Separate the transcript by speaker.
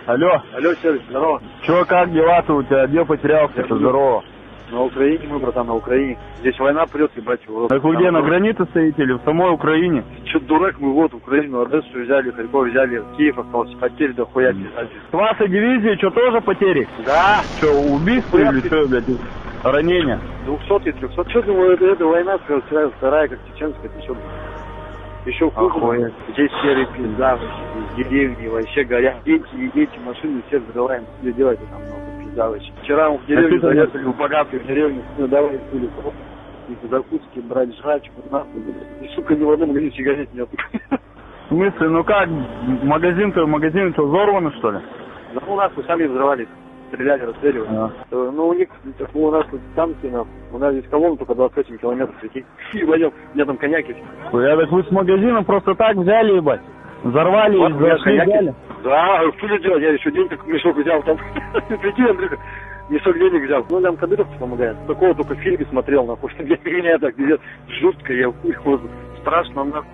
Speaker 1: Алло.
Speaker 2: Алло, Серж, здорово.
Speaker 1: Чё, как дела-то у тебя? Где потерялся-то? Здорово.
Speaker 2: На Украине мы, братан, на Украине. Здесь война прет, ебать.
Speaker 1: Так вы где, на границе стоите или в самой Украине?
Speaker 2: Чё, дурак, мы вот Украину, Одессу взяли, Харьков взяли, Киев остался, потери до хуя писать.
Speaker 1: С вашей дивизии что, тоже потери?
Speaker 2: Да.
Speaker 1: Что, убийство или что, блядь, ранения?
Speaker 2: 200 и 300. Чё, думаю, это война, вторая, как чеченская, ты чё? Еще хуже. Здесь серый пизда, из деревни вообще горят. Дети, машины все взрываем. Что делать там много пизда вообще. Вчера в деревню заехали, в богатую деревню, ну давай пули, какие-то закуски, брать жрачку, нахуй. И, сука, ни в одном магазине сигарет нет.
Speaker 1: В смысле, ну как, магазин что, взорваны, что ли?
Speaker 2: Да ну нахуй, сами взрывали. Стреляли, расстреливали. Ну, у них, у нас тут танки, у нас здесь колонна только 28 километров идти. И пойдем, у меня там коньяки.
Speaker 1: Я так вы с магазином просто так взяли, ебать? Взорвали
Speaker 2: вот,
Speaker 1: и зашли, взяли?
Speaker 2: Да, что ли делать? Я еще денег как мешок взял там. Прикинь, Андрюха, мешок денег взял. Ну, нам кадыровцы помогают. Такого только в фильме смотрел, нахуй, что для меня так, пиздец, жутко, я хуй, страшно, нахуй.